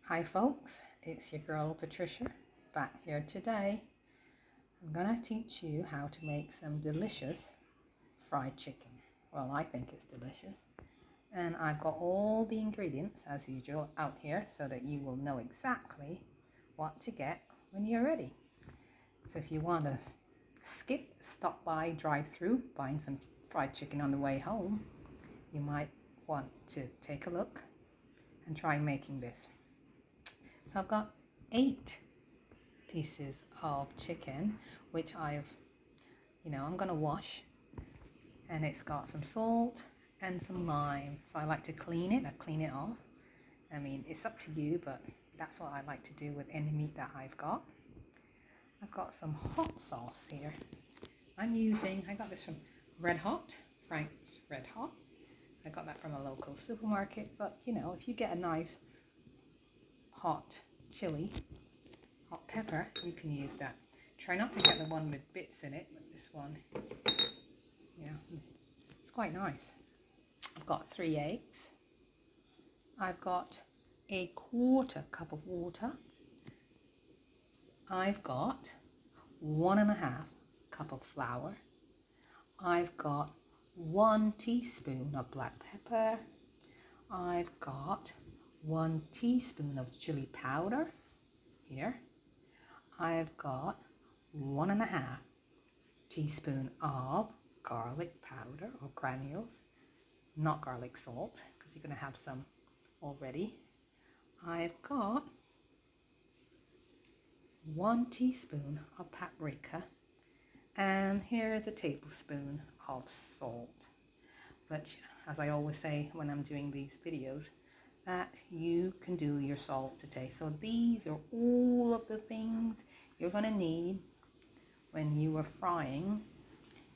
Hi folks, it's your girl Patricia back here today. I'm gonna teach you how to make some delicious fried chicken. Well, I think it's delicious. And I've got all the ingredients as usual out here so that you will know exactly what to get when you're ready. So if you want to stop by, drive through, buying some fried chicken on the way home, you might want to take a look and try making this. So I've got 8 pieces of chicken, which I'm going to wash, and it's got some salt and some lime. So I like to clean it off. I mean, it's up to you, but that's what I like to do with any meat that I've got. I've got some hot sauce here. I got this from Frank's Red Hot. I got that from a local supermarket, but if you get a nice hot chili, hot pepper, you can use that. Try not to get the one with bits in it, but this one, it's quite nice. I've got 3 eggs. I've got a 1/4 cup of water. I've got 1.5 cup of flour. I've got 1 teaspoon of black pepper. I've got 1 teaspoon of chili powder here. I've got 1.5 teaspoon of garlic powder or granules, not garlic salt, because you're going to have some already. I've got 1 teaspoon of paprika, and here is a tablespoon of salt. But as I always say when I'm doing these videos, that you can do your salt to taste. So these are all of the things you're going to need when you are frying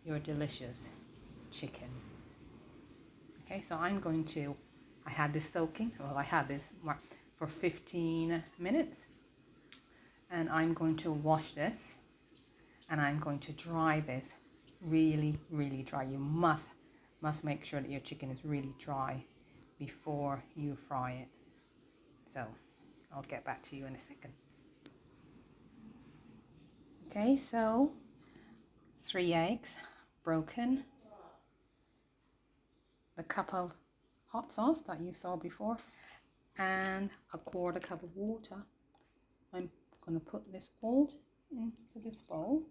your delicious chicken. Okay, so I had this soaking, I had this for 15 minutes, and I'm going to wash this, and I'm going to dry this really, really dry. You must make sure that your chicken is really dry before you fry it. So I'll get back to you in a second. Okay, so 3 eggs broken, the cup of hot sauce that you saw before, and a 1/4 cup of water. I'm going to put this all into this bowl.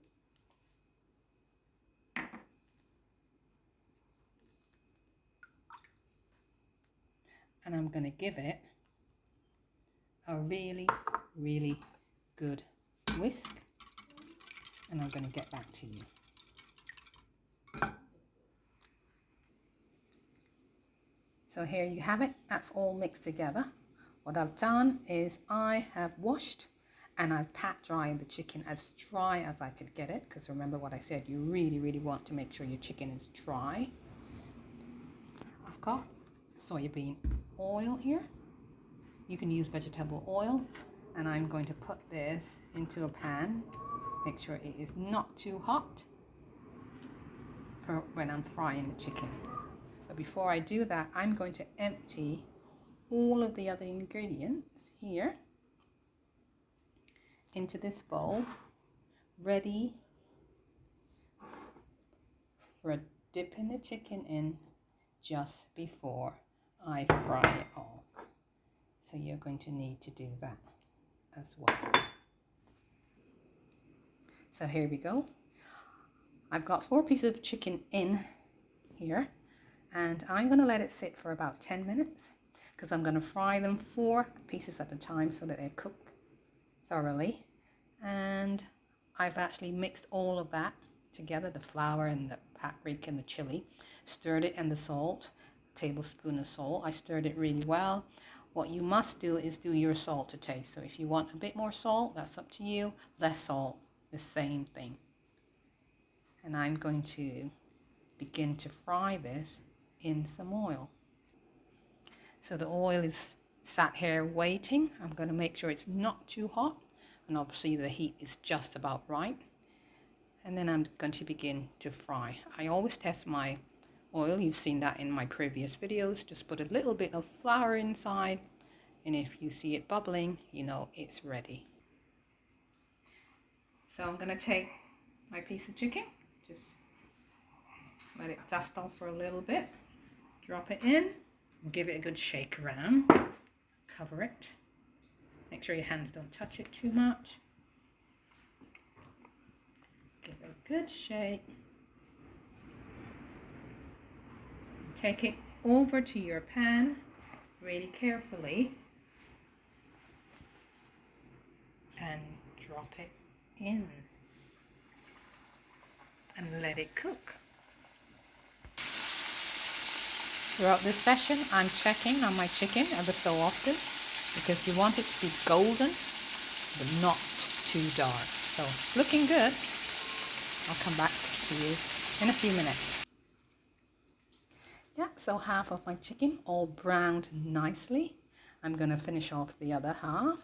And I'm going to give it a really, really good whisk, and I'm going to get back to you. So here you have it. That's all mixed together. What I've done is I have washed and I've pat dried the chicken as dry as I could get it, because remember what I said, you really, really want to make sure your chicken is dry. I've got soybean oil here. You can use vegetable oil, and I'm going to put this into a pan. Make sure it is not too hot for when I'm frying the chicken. But before I do that, I'm going to empty all of the other ingredients here into this bowl, ready for dipping the chicken in just before I fry it all. So you're going to need to do that as well. So here we go. I've got 4 pieces of chicken in here, and I'm going to let it sit for about 10 minutes because I'm going to fry them 4 pieces at a time so that they cook thoroughly. And I've actually mixed all of that together, the flour and the paprika and the chili, stirred it, and the salt, a tablespoon of salt. I stirred it really well. What you must do is do your salt to taste. So if you want a bit more salt, that's up to you. Less salt, the same thing. And I'm going to begin to fry this in some oil. So the oil is sat here waiting. I'm going to make sure it's not too hot, and obviously the heat is just about right. And then I'm going to begin to fry. I always test my oil. You've seen that in my previous videos. Just put a little bit of flour inside and if you see it bubbling, you know it's ready. So I'm going to take my piece of chicken, just let it dust off for a little bit, drop it in, give it a good shake around, cover it, make sure your hands don't touch it too much, give it a good shake, take it over to your pan really carefully and drop it in and let it cook. Throughout this session, I'm checking on my chicken ever so often because you want it to be golden but not too dark. So it's looking good. I'll come back to you in a few minutes. Yeah, so half of my chicken all browned nicely. I'm going to finish off the other half.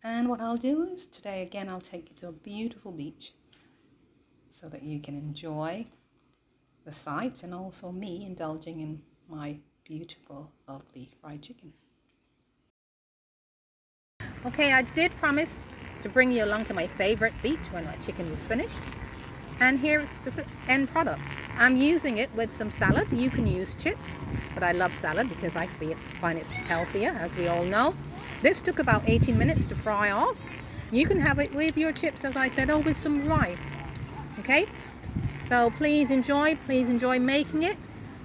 And what I'll do is today again I'll take you to a beautiful beach so that you can enjoy the sights and also me indulging in my beautiful, lovely fried chicken. Okay, I did promise to bring you along to my favorite beach when my chicken was finished. And here's the end product. I'm using it with some salad. You can use chips, but I love salad because I find it's healthier, as we all know. This took about 18 minutes to fry off. You can have it with your chips, as I said, or with some rice. Okay? So please enjoy making it.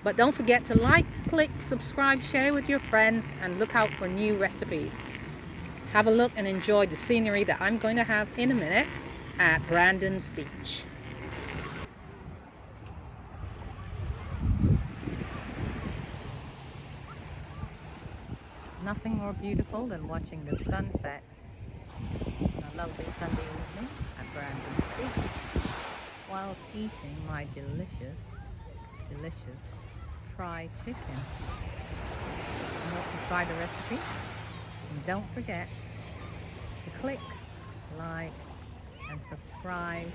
But don't forget to like, click, subscribe, share with your friends, and look out for new recipes. Have a look and enjoy the scenery that I'm going to have in a minute at Brandon's Beach. Nothing more beautiful than watching the sunset on a lovely Sunday evening at Brandon's Beach whilst eating my delicious fried chicken. I hope you try the recipe, and don't forget to click, like and subscribe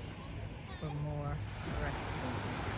for more recipes.